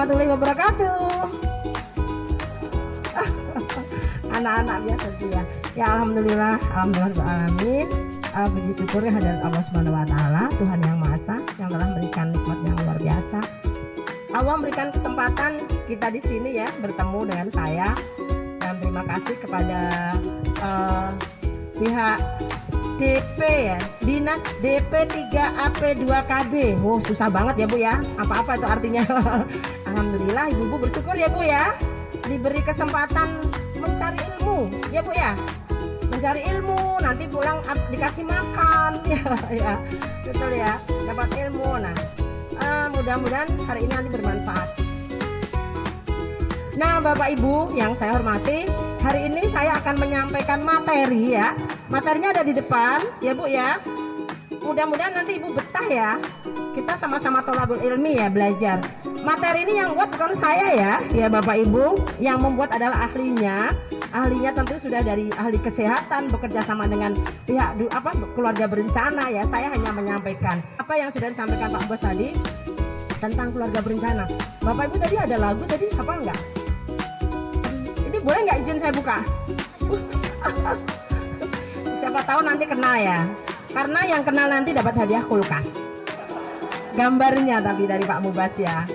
warahmatullahi wabarakatuh. Anak-anak biasa sih ya. Ya alhamdulillah, alhamdulillah. Puji syukur hadirat Allah Subhanahu wa taala, Tuhan yang Maha Esa yang telah memberikan nikmat yang luar biasa. Allah memberikan kesempatan kita di sini ya bertemu dengan saya, dan terima kasih kepada pihak DP ya, Dinas DP 3AP2KB. Oh susah banget ya Bu ya, apa-apa itu artinya. Alhamdulillah ibu-ibu bersyukur ya Bu ya, diberi kesempatan mencari ilmu ya Bu ya, mencari ilmu, nanti pulang dikasih makan ya, betul ya, dapat ilmu. Nah mudah-mudahan hari ini nanti bermanfaat. Nah Bapak Ibu yang saya hormati, hari ini saya akan menyampaikan materi ya. Materinya ada di depan ya Bu ya. Mudah-mudahan nanti Ibu betah ya. Kita sama-sama tholabul ilmi ya, belajar. Materi ini yang buat bukan saya ya Bapak Ibu. Yang membuat adalah ahlinya. Ahlinya tentu sudah dari ahli kesehatan, bekerja sama dengan pihak keluarga berencana ya. Saya hanya menyampaikan apa yang sudah disampaikan Pak Bos tadi tentang keluarga berencana. Bapak Ibu tadi ada lagu tadi apa enggak? Ini boleh nggak izin saya buka? Siapa tahu nanti kenal ya. Karena yang kenal nanti dapat hadiah kulkas. Gambarnya tapi dari Pak Mubas ya.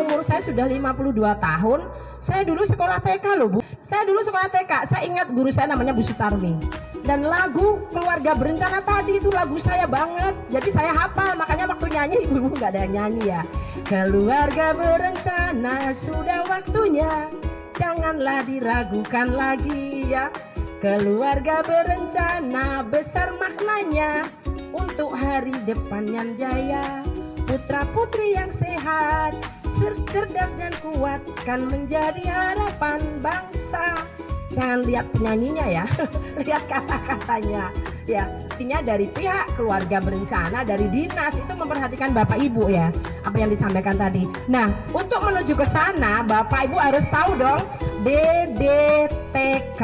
Umur saya sudah 52 tahun. Saya dulu sekolah TK loh Bu. Saya dulu sekolah TK. Saya ingat guru saya namanya Bu Sutarmi. Dan lagu keluarga berencana tadi itu lagu saya banget. Jadi saya hafal. Makanya waktu nyanyi ibu-ibu nggak ada yang nyanyi ya. Keluarga berencana sudah waktunya. Janganlah diragukan lagi ya. Keluarga berencana besar maknanya untuk hari depan yang jaya. Putra putri yang sehat, cerdas dan kuat kan menjadi harapan bangsa. Jangan lihat penyanyinya ya, lihat kata-katanya ya. Artinya dari pihak keluarga berencana, dari dinas itu memperhatikan Bapak Ibu ya, apa yang disampaikan tadi. Nah untuk menuju ke sana Bapak Ibu harus tahu dong DDTK.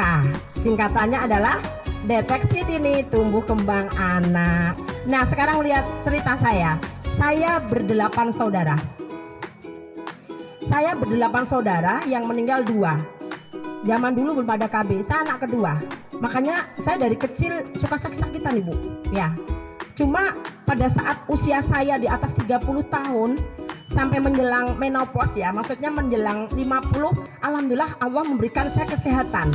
Singkatannya adalah deteksi dini tumbuh kembang anak. Nah sekarang lihat cerita saya. Saya berdelapan saudara. Saya berdelapan saudara yang meninggal 2. Zaman dulu belum ada KB, saya anak kedua. Makanya saya dari kecil suka sakit-sakitan Ibu ya. Cuma pada saat usia saya di atas 30 tahun sampai menjelang menopause ya, maksudnya menjelang 50, alhamdulillah Allah memberikan saya kesehatan.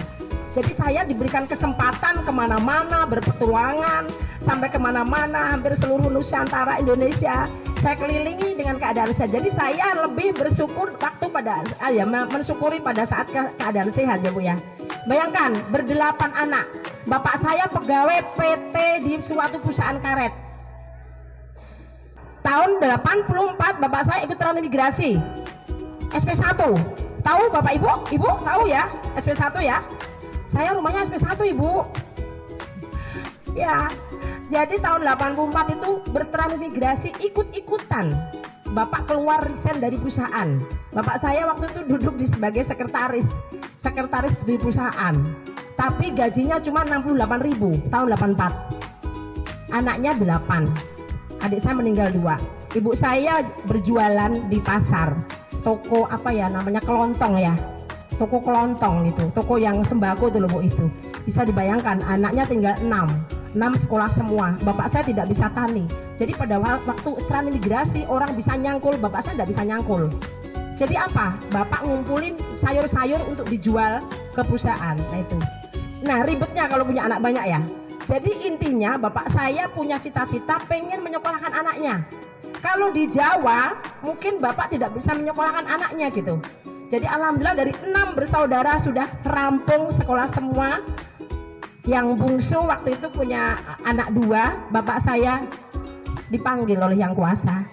Jadi saya diberikan kesempatan kemana-mana, berpetualangan sampai kemana-mana, hampir seluruh Nusantara Indonesia saya kelilingi dengan keadaan sehat. Jadi saya lebih bersyukur waktu pada mensyukuri pada saat keadaan sehat ya Bu ya. Bayangkan berdelapan anak. Bapak saya pegawai PT di suatu perusahaan karet. Tahun 84 bapak saya ikut transmigrasi SP1. Tahu Bapak Ibu? Ibu tahu ya SP1 ya? Saya rumahnya SP1 Ibu. Ya. Jadi tahun 84 itu bertransmigrasi ikut-ikutan. Bapak keluar resign dari perusahaan. Bapak saya waktu itu duduk sebagai sekretaris di perusahaan. Tapi gajinya cuma 68.000 tahun 84. Anaknya 8. Adik saya meninggal 2. Ibu saya berjualan di pasar. Toko apa ya namanya, kelontong ya. Toko kelontong itu, toko yang sembako itu loh Bu itu. Bisa dibayangkan anaknya tinggal 6 sekolah semua. Bapak saya tidak bisa tani. Jadi pada waktu transmigrasi orang bisa nyangkul, bapak saya tidak bisa nyangkul. Jadi apa? Bapak ngumpulin sayur-sayur untuk dijual ke perusahaan. Nah itu. Nah ribetnya kalau punya anak banyak ya. Jadi intinya bapak saya punya cita-cita pengen menyekolahkan anaknya. Kalau di Jawa mungkin bapak tidak bisa menyekolahkan anaknya gitu. Jadi alhamdulillah dari 6 bersaudara sudah rampung sekolah semua. Yang bungsu waktu itu punya anak 2, bapak saya dipanggil oleh yang kuasa.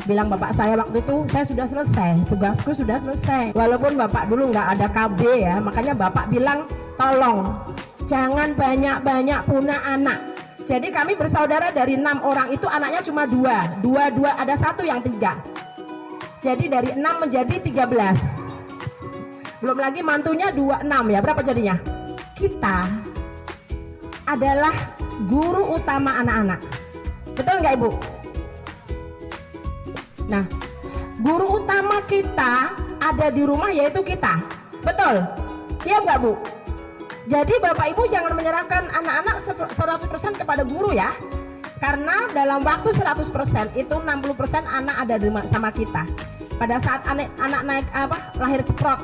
Bilang bapak saya waktu itu, saya sudah selesai, tugasku sudah selesai. Walaupun bapak dulu nggak ada KB ya, makanya bapak bilang tolong jangan banyak-banyak punya anak. Jadi kami bersaudara dari 6 orang itu anaknya cuma 2, ada 1 yang 3. Jadi dari 6 menjadi 13. Belum lagi mantunya 26 ya, berapa jadinya? Kita adalah guru utama anak-anak. Betul nggak Ibu? Nah, guru utama kita ada di rumah yaitu kita. Betul? Iya nggak Bu? Jadi Bapak Ibu jangan menyerahkan anak-anak 100% kepada guru ya. Karena dalam waktu 100% itu 60% anak ada di rumah sama kita. Pada saat anak naik lahir ceprot,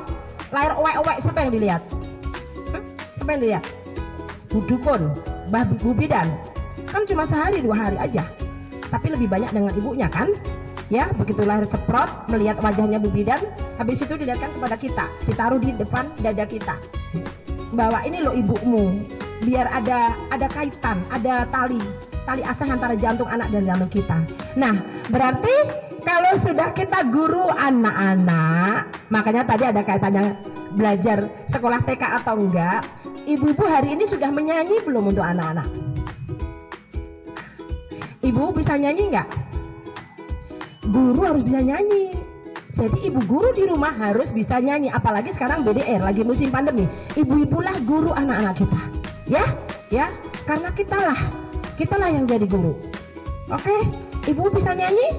lahir owek-owek, siapa yang dilihat? Siapa yang dilihat? Bu Dukun, Bu Bidan. Kan cuma sehari 2 hari aja. Tapi lebih banyak dengan ibunya kan? Ya, begitu lahir ceprot, melihat wajahnya Bu Bidan, habis itu dilihatkan kepada kita, ditaruh di depan dada kita. Bahwa ini loh ibumu, biar ada kaitan, ada tali asah antara jantung anak dan jantung kita. Nah, berarti kalau sudah kita guru anak-anak, makanya tadi ada kaitannya belajar sekolah TK atau enggak, ibu-ibu hari ini sudah menyanyi belum untuk anak-anak? Ibu bisa nyanyi enggak? Guru harus bisa nyanyi. Jadi ibu guru di rumah harus bisa nyanyi, apalagi sekarang BDR lagi musim pandemi. Ibu-ibulah guru anak-anak kita. Ya, karena kitalah yang jadi guru. Oke, ibu bisa nyanyi?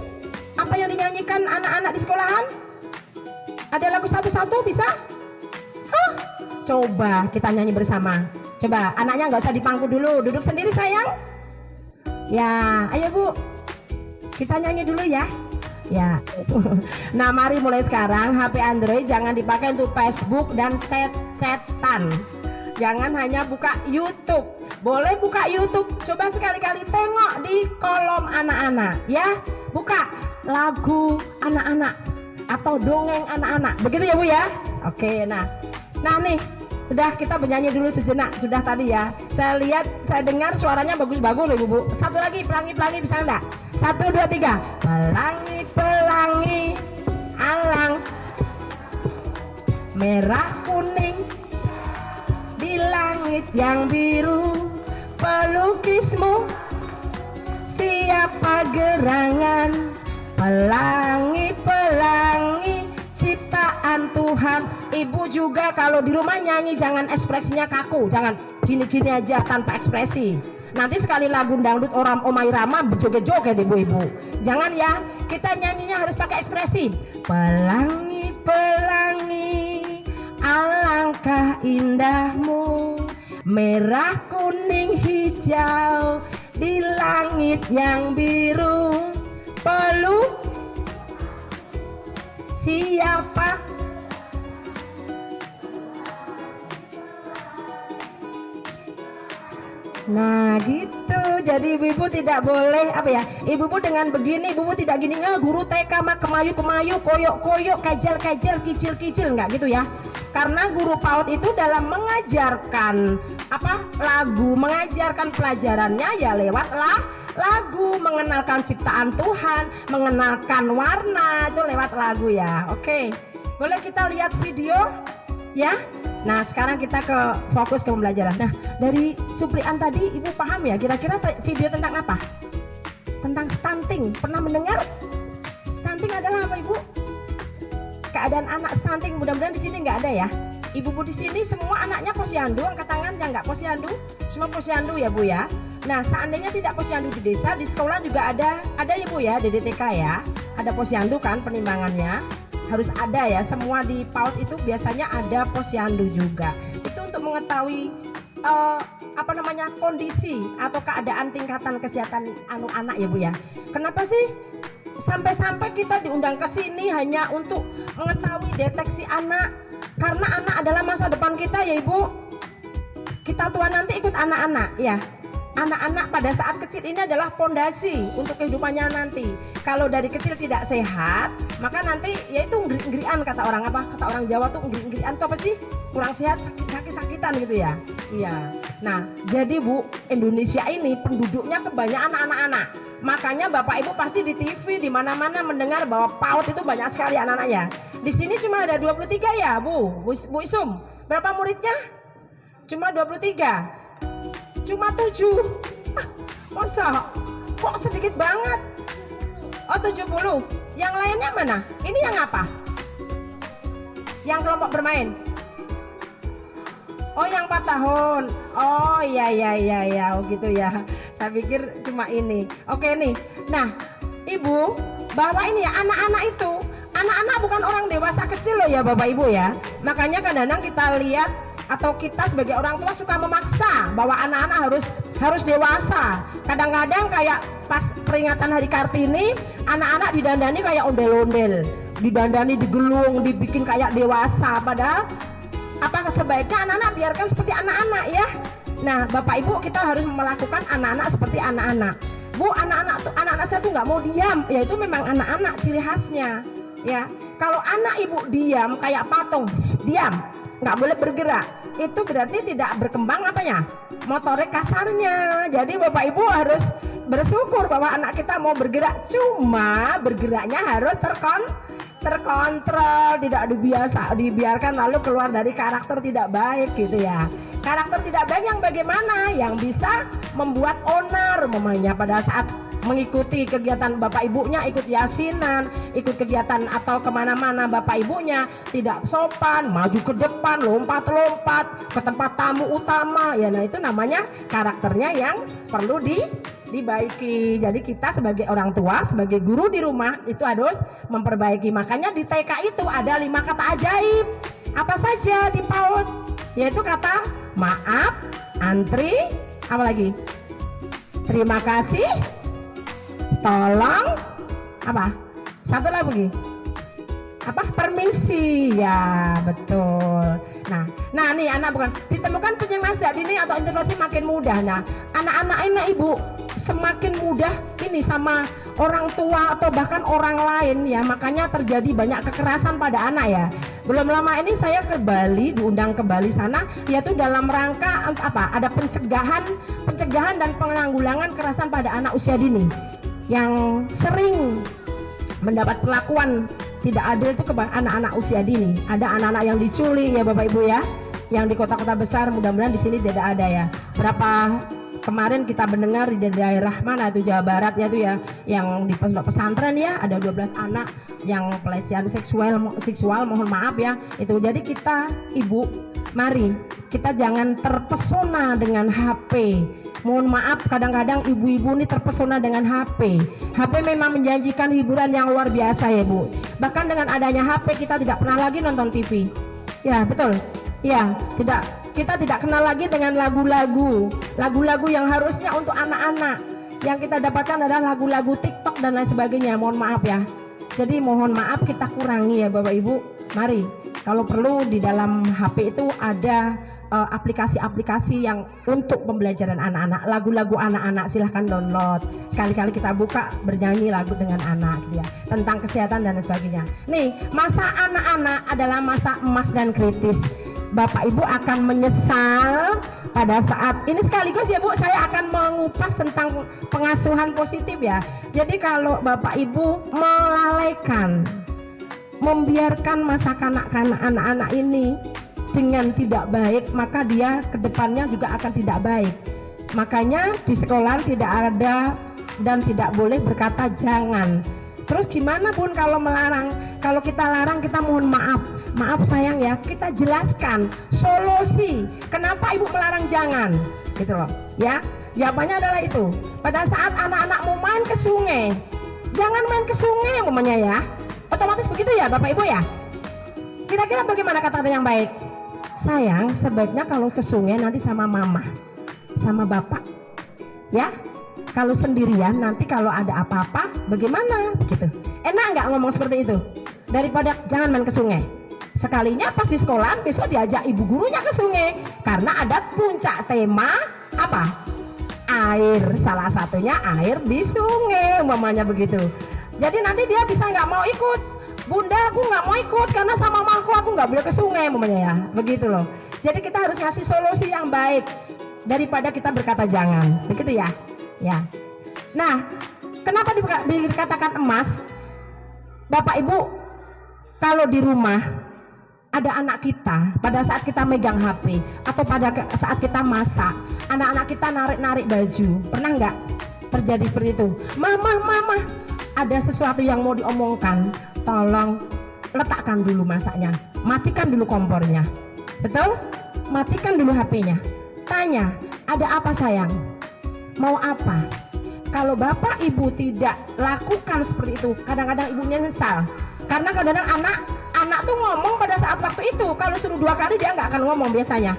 Apa yang dinyanyikan anak-anak di sekolahan? Ada lagu satu-satu bisa? Hah? Coba kita nyanyi bersama. Coba, anaknya nggak usah dipangku dulu, duduk sendiri sayang. Ya, ayo Bu, kita nyanyi dulu ya. Ya, nah mari mulai sekarang HP Android jangan dipakai untuk Facebook dan chat-chatan. Jangan hanya buka YouTube. Boleh buka YouTube, coba sekali-kali tengok di kolom anak-anak ya. Buka lagu anak-anak atau dongeng anak-anak. Begitu ya Bu ya. Oke, nah nih udah kita bernyanyi dulu sejenak sudah tadi ya. Saya dengar suaranya bagus-bagus loh Bu. Satu lagi pelangi-pelangi bisa enggak? 1, 2, 3. Pelangi-pelangi alang merah kuning di langit yang biru, pelukismu siapa gerangan, pelangi-pelangi ciptaan Tuhan. Ibu juga kalau di rumah nyanyi jangan ekspresinya kaku, jangan gini-gini aja tanpa ekspresi. Nanti sekali lagu dangdut orang Omai Rama berjoget-joget ibu-ibu. Jangan ya, kita nyanyinya harus pakai ekspresi. Pelangi-pelangi alangkah indahmu, merah kuning hijau di langit yang biru, peluk siapa Nah gitu, jadi ibu-ibu tidak boleh apa ya, ibu-ibu dengan begini, ibu-ibu tidak gini, guru TK mah kemayu-kemayu, koyok-koyok, kejel-kejel, kicil-kicil, enggak gitu ya. Karena guru PAUD itu dalam mengajarkan lagu, mengajarkan pelajarannya ya lewatlah lagu, mengenalkan ciptaan Tuhan, mengenalkan warna, itu lewat lagu ya. Oke, boleh kita lihat video ya. Nah sekarang kita fokus ke pembelajaran. Nah dari cuplikan tadi ibu paham ya kira-kira video tentang apa? Tentang stunting. Pernah mendengar? Stunting adalah apa ibu? Keadaan anak stunting. Mudah-mudahan di sini nggak ada ya. Ibu-ibu di sini semua anaknya posyandu, angkat tangan yang nggak posyandu. Semua posyandu ya bu ya. Nah seandainya tidak posyandu di desa, di sekolah juga ada ya bu ya, DDTK ya. Ada posyandu kan penimbangannya. Harus ada ya, semua di PAUD itu biasanya ada posyandu juga. Itu untuk mengetahui kondisi atau keadaan tingkatan kesehatan anak ya bu ya. Kenapa sih sampai kita diundang ke sini hanya untuk mengetahui deteksi anak? Karena anak adalah masa depan kita ya ibu. Kita tua nanti ikut anak-anak ya. Anak-anak pada saat kecil ini adalah pondasi untuk kehidupannya nanti. Kalau dari kecil tidak sehat, maka nanti yaitu ngeri-ngerian kata orang Jawa tuh ngeri-ngerian tuh apa sih? Kurang sehat, sakit-sakitan gitu ya. Iya. Nah, jadi Bu, Indonesia ini penduduknya kebanyakan anak-anak. Makanya Bapak Ibu pasti di TV di mana-mana mendengar bahwa PAUD itu banyak sekali anak-anaknya. Di sini cuma ada 23 ya, Bu Isum. Berapa muridnya? Cuma 23. Cuma 7. Masa? Kok sedikit banget? Oh 70. Yang lainnya mana? Ini yang apa? Yang kelompok bermain? Oh yang 4 tahun. Oh iya. Oh gitu ya. Saya pikir cuma ini. Oke nih. Nah Ibu bahwa ini ya anak-anak itu, anak-anak bukan orang dewasa kecil loh ya Bapak Ibu ya. Makanya kadang-kadang kita lihat atau kita sebagai orang tua suka memaksa bahwa anak-anak harus dewasa. Kadang-kadang kayak pas peringatan Hari Kartini, anak-anak didandani kayak ondel-ondel, didandani, digelung, dibikin kayak dewasa. Padahal apakah sebaiknya anak-anak biarkan seperti anak-anak ya? Nah, Bapak Ibu, kita harus melakukan anak-anak seperti anak-anak. Bu, anak-anak saya tuh nggak mau diam. Ya itu memang anak-anak ciri khasnya. Ya, kalau anak ibu diam kayak patung, diam, nggak boleh bergerak, itu berarti tidak berkembang apanya? Motorik kasarnya. Jadi Bapak Ibu harus bersyukur bahwa anak kita mau bergerak, cuma bergeraknya harus terkontrol, tidak dibiarkan lalu keluar dari karakter tidak baik gitu ya. Karakter tidak baik yang bagaimana? Yang bisa membuat onar memangnya pada saat mengikuti kegiatan bapak ibunya, ikut yasinan, ikut kegiatan atau kemana-mana bapak ibunya tidak sopan, maju ke depan, lompat-lompat ke tempat tamu utama ya. Nah itu namanya karakternya yang perlu dibaiki. Jadi kita sebagai orang tua, sebagai guru di rumah itu harus memperbaiki. Makanya di TK itu ada 5 kata ajaib. Apa saja di PAUD? Yaitu kata maaf, antri, apa lagi? Terima kasih, tolong, apa? Satu lagi, apa? Permisi, ya betul. Nah nih anak bukan ditemukan penyelesaian dini atau intervensi makin mudah. Nah anak-anak ini ibu semakin mudah ini sama orang tua atau bahkan orang lain ya, makanya terjadi banyak kekerasan pada anak ya. Belum lama ini saya ke Bali, diundang ke Bali sana, yaitu dalam rangka apa? Ada pencegahan dan penanggulangan kekerasan pada anak usia dini yang sering mendapat perlakuan tidak adil itu ke anak-anak usia dini. Ada anak-anak yang diculik ya Bapak Ibu ya, yang di kota-kota besar, mudah-mudahan di sini tidak ada ya. Berapa kemarin kita mendengar di daerah mana itu Jawa Barat ya itu ya, yang di pesantren ya ada 12 anak yang pelecehan seksual, mohon maaf ya itu. Jadi kita ibu, mari kita jangan terpesona dengan HP. Mohon maaf, kadang-kadang ibu-ibu ini terpesona dengan HP. HP memang menjanjikan hiburan yang luar biasa ya Bu. Bahkan dengan adanya HP kita tidak pernah lagi nonton TV. Ya betul. Ya, kita tidak kenal lagi dengan lagu-lagu yang harusnya untuk anak-anak. Yang kita dapatkan adalah lagu-lagu TikTok dan lain sebagainya. Mohon maaf ya. Jadi mohon maaf kita kurangi ya Bapak Ibu. Mari, kalau perlu di dalam HP itu ada aplikasi-aplikasi yang untuk pembelajaran anak-anak, lagu-lagu anak-anak silahkan download. Sekali-kali kita buka bernyanyi lagu dengan anak gitu ya, tentang kesehatan dan sebagainya. Nih, masa anak-anak adalah masa emas dan kritis. Bapak Ibu akan menyesal pada saat ini. Sekaligus ya Bu, saya akan mengupas tentang pengasuhan positif ya. Jadi kalau Bapak Ibu melalaikan, membiarkan masa kanak-kanak anak-anak ini dengan tidak baik, maka dia kedepannya juga akan tidak baik. Makanya di sekolah tidak ada dan tidak boleh berkata jangan. Terus gimana pun kalau melarang? Kalau kita larang, kita mohon maaf sayang ya, kita jelaskan solusi kenapa ibu melarang jangan gitu loh ya. Jawabannya adalah itu, pada saat anak-anakmu main ke sungai, jangan main ke sungai umpamanya ya, otomatis begitu ya Bapak Ibu ya. Kira-kira bagaimana kata-kata yang baik? Sayang, sebaiknya kalau ke sungai nanti sama mama, sama bapak ya. Kalau sendirian nanti kalau ada apa-apa bagaimana begitu. Enak nggak ngomong seperti itu? Daripada jangan main ke sungai. Sekalinya pas di sekolah besok diajak ibu gurunya ke sungai, karena ada puncak tema apa? Air, salah satunya air di sungai umpamanya begitu. Jadi nanti dia bisa nggak mau ikut. Bunda, aku nggak mau ikut karena sama mamaku aku nggak boleh ke sungai umpamanya ya, begitu loh. Jadi kita harus ngasih solusi yang baik daripada kita berkata jangan, begitu ya. Ya. Nah, kenapa dikatakan emas? Bapak Ibu, kalau di rumah ada anak kita, pada saat kita megang HP atau pada saat kita masak, anak-anak kita narik-narik baju, pernah nggak terjadi seperti itu? Mama, ada sesuatu yang mau diomongkan, tolong letakkan dulu masaknya, matikan dulu kompornya, betul? Matikan dulu HP-nya, tanya, ada apa sayang? Mau apa? Kalau bapak ibu tidak lakukan seperti itu, kadang-kadang ibunya nyesal. Karena kadang-kadang anak tuh ngomong pada saat waktu itu, kalau suruh 2 kali dia nggak akan ngomong biasanya.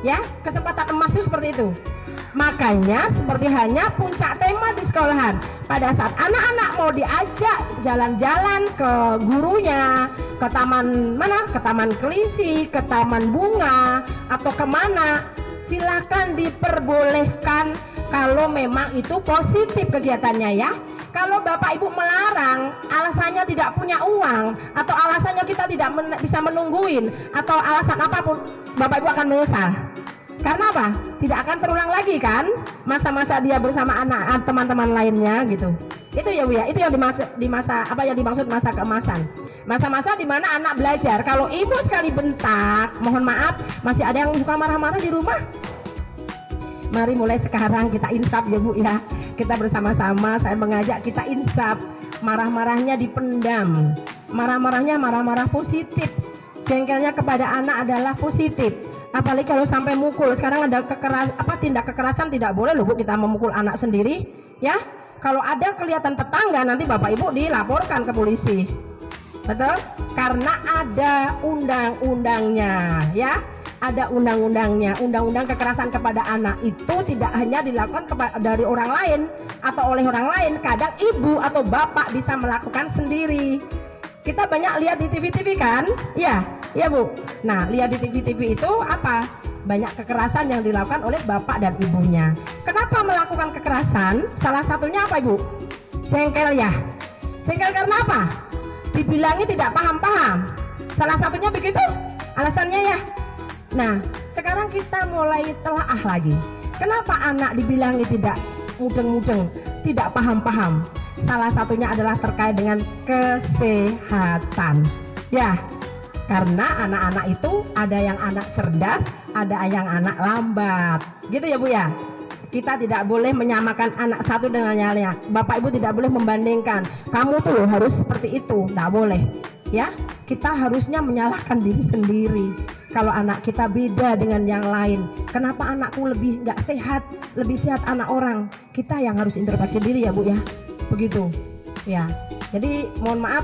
Ya, kesempatan emas itu seperti itu. Makanya seperti hanya puncak tema di sekolahan, pada saat anak-anak mau diajak jalan-jalan ke gurunya, ke taman mana, ke taman kelinci, ke taman bunga, atau kemana, silakan diperbolehkan kalau memang itu positif kegiatannya ya. Kalau bapak ibu melarang, alasannya tidak punya uang, atau alasannya kita tidak bisa menungguin, atau alasan apapun, bapak ibu akan menyesal. Karena apa? Tidak akan terulang lagi kan masa-masa dia bersama anak teman-teman lainnya gitu. Itu ya Bu ya, itu yang di masa apa yang dimaksud masa keemasan. Masa-masa di mana anak belajar. Kalau ibu sekali bentak, mohon maaf, masih ada yang suka marah-marah di rumah. Mari mulai sekarang kita insaf ya Bu ya. Kita bersama-sama, saya mengajak kita insaf. Marah-marahnya dipendam. Marah-marahnya marah-marah positif. Jengkelnya kepada anak adalah positif. Apalagi kalau sampai mukul. Sekarang ada tindak kekerasan tidak boleh loh Bu, kita memukul anak sendiri ya. Kalau ada kelihatan tetangga, nanti bapak ibu dilaporkan ke polisi. Betul? Karena ada undang-undangnya ya. Ada undang-undangnya. Undang-undang kekerasan kepada anak itu tidak hanya dilakukan dari orang lain atau oleh orang lain. Kadang ibu atau bapak bisa melakukan sendiri. Kita banyak lihat di TV-TV kan? Ya Bu. Nah, lihat di TV-TV itu apa? Banyak kekerasan yang dilakukan oleh bapak dan ibunya. Kenapa melakukan kekerasan? Salah satunya apa Ibu? Jengkel ya. Jengkel karena apa? Dibilangi tidak paham-paham. Salah satunya begitu alasannya ya. Nah, sekarang kita mulai telaah lagi. Kenapa anak dibilangi tidak mudeng-mudeng, tidak paham-paham? Salah satunya adalah terkait dengan kesehatan. Ya, karena anak-anak itu ada yang anak cerdas, ada yang anak lambat. Gitu ya Bu ya. Kita tidak boleh menyamakan anak satu dengan yang lainnya. Bapak Ibu tidak boleh membandingkan. Kamu tuh harus seperti itu, tidak boleh. Ya, kita harusnya menyalahkan diri sendiri. Kalau anak kita beda dengan yang lain, kenapa anakku lebih nggak sehat, lebih sehat anak orang? Kita yang harus introspeksi diri ya Bu ya. Begitu ya. Jadi mohon maaf,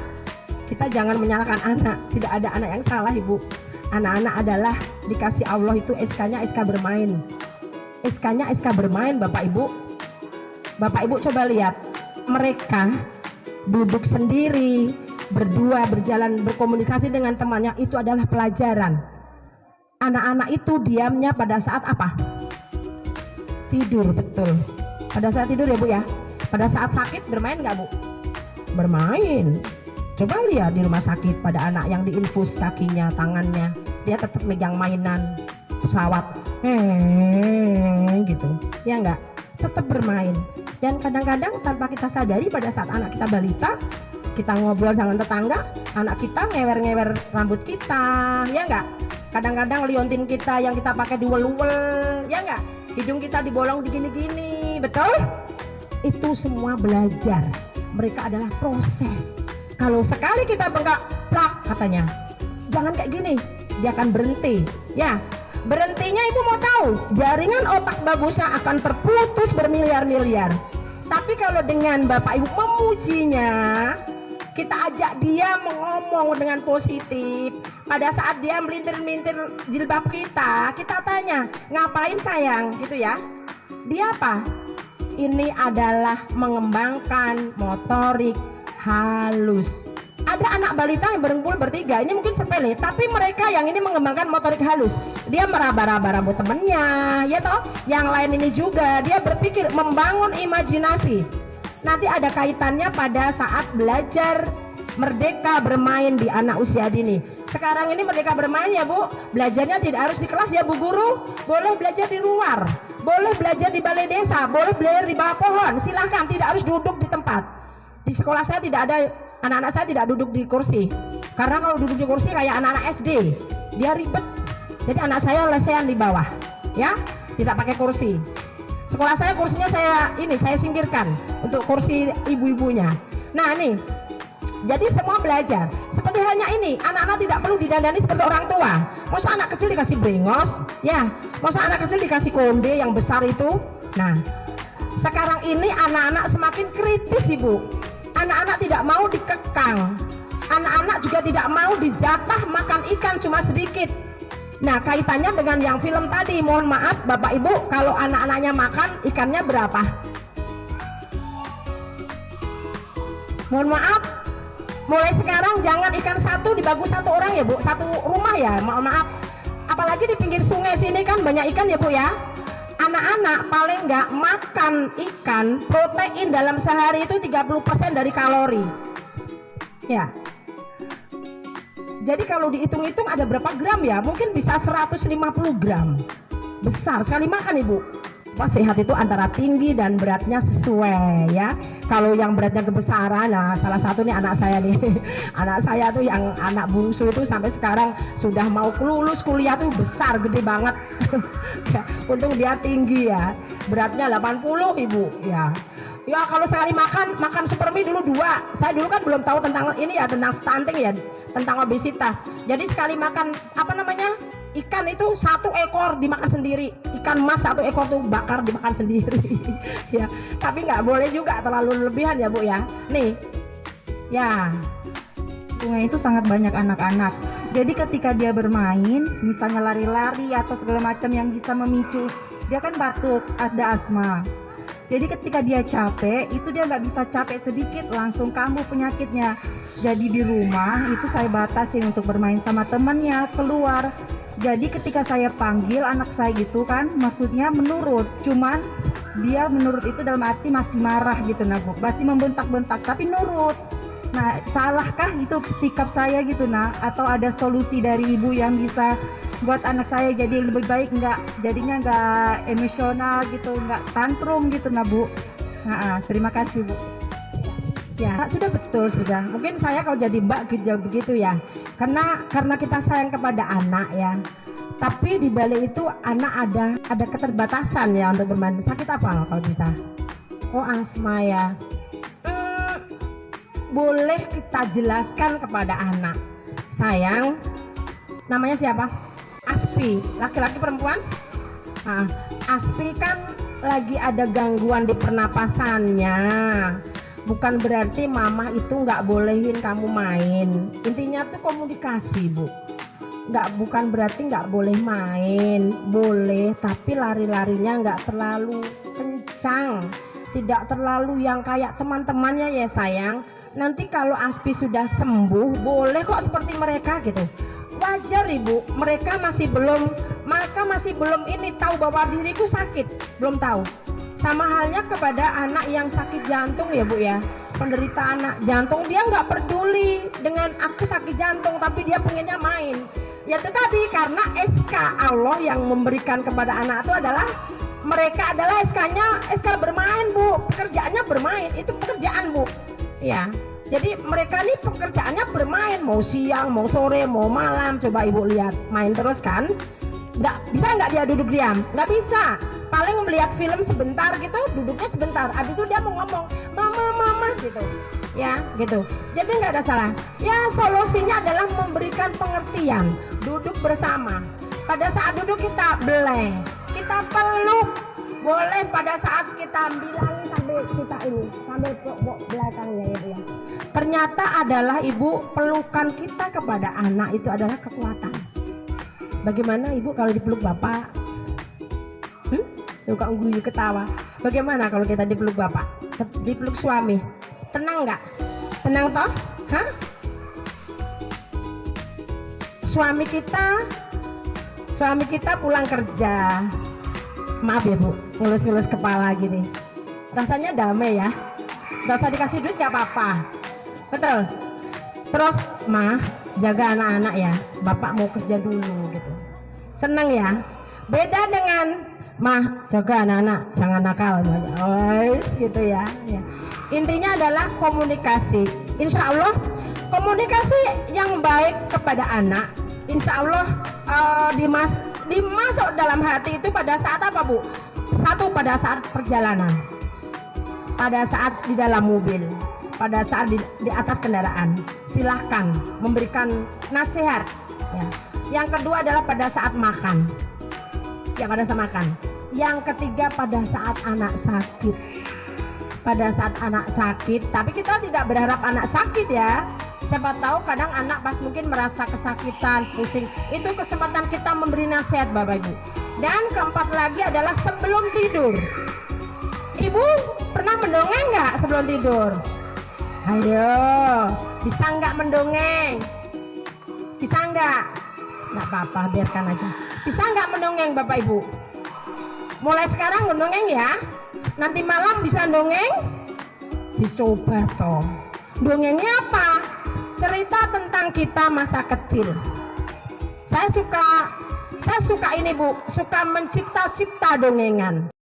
kita jangan menyalahkan anak. Tidak ada anak yang salah Ibu. Anak-anak adalah dikasih Allah itu SK-nya SK bermain. SK-nya SK bermain Bapak Ibu. Bapak Ibu coba lihat, mereka duduk sendiri, berdua, berjalan, berkomunikasi dengan temannya, itu adalah pelajaran. Anak-anak itu diamnya pada saat apa? Tidur, betul. Pada saat tidur ya Bu ya. Pada saat sakit bermain nggak Bu? Bermain. Coba lihat di rumah sakit pada anak yang diinfus kakinya, tangannya, dia tetap megang mainan pesawat, gitu, ya nggak? Tetap bermain. Dan kadang-kadang tanpa kita sadari pada saat anak kita balita, kita ngobrol dengan tetangga, anak kita ngewer-ngewer rambut kita, ya nggak? Kadang-kadang liontin kita yang kita pakai diwel-wel, ya nggak? Hidung kita dibolong digini-gini, betul? Itu semua belajar. Mereka adalah proses. Kalau sekali kita bengkak, plak katanya, jangan kayak gini, dia akan berhenti. Ya, berhentinya Ibu mau tahu, jaringan otak bagusnya akan terputus bermiliar-miliar. Tapi kalau dengan Bapak Ibu memujinya, kita ajak dia ngomong dengan positif. Pada saat dia melintir-melintir jilbab kita tanya, ngapain sayang, gitu ya. Dia apa? Ini adalah mengembangkan motorik halus. Ada anak balita yang berkumpul bertiga, ini mungkin sepele, tapi mereka yang ini mengembangkan motorik halus. Dia meraba-raba rambut temennya, ya toh. Yang lain ini juga, dia berpikir, membangun imajinasi. Nanti ada kaitannya pada saat belajar merdeka bermain di anak usia dini. Sekarang ini merdeka bermain ya Bu, belajarnya tidak harus di kelas ya Bu Guru, boleh belajar di luar, boleh belajar di balai desa, boleh belajar di bawah pohon, silahkan, tidak harus duduk di tempat. Di sekolah saya tidak ada, anak-anak saya tidak duduk di kursi, karena kalau duduk di kursi kayak anak-anak SD, dia ribet. Jadi anak saya lesehan di bawah, ya, tidak pakai kursi. Sekolah saya kursinya saya singkirkan untuk kursi ibu-ibunya. Nah nih, jadi semua belajar. Seperti halnya ini, anak-anak tidak perlu didandani seperti orang tua. Masa anak kecil dikasih brengos, ya? Masa anak kecil dikasih konde yang besar itu? Nah, Sekarang ini anak-anak semakin kritis Ibu. Anak-anak tidak mau dikekang, anak-anak juga tidak mau dijatah makan ikan cuma sedikit. Nah, kaitannya dengan yang film tadi, mohon maaf Bapak Ibu, kalau anak-anaknya makan ikannya berapa? Mohon maaf, mulai sekarang jangan ikan satu dibagi satu orang ya Bu, satu rumah ya, mohon maaf. Apalagi di pinggir sungai sini kan banyak ikan ya Bu ya. Anak-anak paling nggak makan ikan, protein dalam sehari itu 30% dari kalori ya. Jadi kalau dihitung-hitung ada berapa gram ya? Mungkin bisa 150 gram. Besar sekali makan Ibu. Wah, sehat itu antara tinggi dan beratnya sesuai ya. Kalau yang beratnya kebesaran, nah salah satu nih anak saya nih. Anak saya tuh yang anak bungsu itu sampai sekarang sudah mau lulus kuliah tuh besar, gede banget. Ya, untung dia tinggi ya. Beratnya 80 Ibu ya. Ya kalau sekali makan supermi dulu 2. Saya dulu kan belum tahu tentang ini ya, tentang stunting ya, tentang obesitas. Jadi sekali makan apa namanya, ikan itu 1 ekor dimakan sendiri. Ikan mas 1 ekor tuh bakar dimakan sendiri. Ya, tapi nggak boleh juga terlalu lebihan ya Bu ya. Nih, ya. Sungai itu sangat banyak anak-anak. Jadi ketika dia bermain, misalnya lari-lari atau segala macam yang bisa memicu, dia kan batuk, ada asma. Jadi ketika dia capek, itu dia nggak bisa capek sedikit, langsung kambuh penyakitnya. Jadi di rumah itu saya batasin untuk bermain sama temannya, keluar. Jadi ketika saya panggil anak saya gitu kan, maksudnya menurut. Cuman dia menurut itu dalam arti masih marah gitu nah Bu. Pasti membentak-bentak, tapi nurut. Nah, salahkah itu sikap saya gitu nah? Atau ada solusi dari ibu yang bisa buat anak saya jadi lebih baik, jadinya nggak emosional gitu, nggak tantrum gitu nah Bu. Nah, terima kasih Bu. Ya sudah betul sudah. Mungkin saya kalau jadi Mbak gitu begitu ya. Karena kita sayang kepada anak ya. Tapi di balik itu anak ada keterbatasan ya untuk bermain. Sakit apa kalau bisa? Oh, asma ya. Boleh kita jelaskan kepada anak. Sayang, namanya siapa? Aspi, laki-laki perempuan? Nah, Aspi kan lagi ada gangguan di pernapasannya. Bukan berarti mama itu nggak bolehin kamu main. Intinya tuh komunikasi Bu. Bukan berarti nggak boleh main, boleh, tapi lari-larinya nggak terlalu kencang, tidak terlalu yang kayak teman-temannya ya sayang. Nanti kalau Aspi sudah sembuh, boleh kok seperti mereka gitu. Wajar Ibu, mereka masih belum ini tahu bahwa diriku sakit, belum tahu. Sama halnya kepada anak yang sakit jantung ya Bu ya, penderita anak jantung, dia nggak peduli dengan aku sakit jantung, tapi dia pengennya main. Ya tetapi karena SK Allah yang memberikan kepada anak itu adalah mereka adalah SK bermain Bu, pekerjaannya bermain, itu pekerjaan Bu. Ya, jadi mereka nih pekerjaannya bermain, mau siang, mau sore, mau malam. Coba Ibu lihat, main terus kan? Bisa nggak dia duduk diam? Nggak bisa. Paling melihat film sebentar gitu, duduknya sebentar. Habis itu dia mau ngomong, mama gitu. Ya, gitu. Jadi nggak ada salah. Ya, solusinya adalah memberikan pengertian, duduk bersama. Pada saat duduk kita beleh, kita peluk. Boleh pada saat kita bilangin sambil kita ini, sambil peluk belakangnya itu ya. Ternyata adalah Ibu, pelukan kita kepada anak itu adalah kekuatan. Bagaimana Ibu kalau dipeluk Bapak? Tuh Kak Guyu ketawa. Bagaimana kalau kita dipeluk Bapak? Dipeluk suami? Tenang nggak? Tenang toh? Hah? Suami kita pulang kerja. Maaf ya Bu, ngelus-ngelus kepala gini. Rasanya damai ya. Gak usah dikasih duit gak apa-apa. Betul. Terus mah jaga anak-anak ya. Bapak mau kerja dulu gitu. Seneng ya. Beda dengan mah jaga anak-anak, jangan nakal. Gitu ya. Intinya adalah komunikasi. Insya Allah komunikasi yang baik kepada anak, insya Allah dimasuk dalam hati itu pada saat apa Bu? Satu, pada saat perjalanan, pada saat di dalam mobil, pada saat di atas kendaraan. Silahkan memberikan nasihat ya. Yang kedua adalah pada saat makan. Yang pada saat makan. Yang ketiga, pada saat anak sakit. Pada saat anak sakit, tapi kita tidak berharap anak sakit ya. Siapa tahu kadang anak pas mungkin merasa kesakitan, pusing. Itu kesempatan kita memberi nasihat Bapak Ibu. Dan keempat lagi adalah sebelum tidur. Ibu pernah mendongeng nggak sebelum tidur? Ayo, bisa nggak mendongeng? Bisa nggak? Nggak apa-apa, biarkan aja. Bisa nggak mendongeng Bapak Ibu? Mulai sekarang mendongeng ya. Nanti malam bisa dongeng? Dicoba toh. Dongengnya apa? Cerita tentang kita masa kecil. Saya suka ini Bu, suka mencipta-cipta dongengan.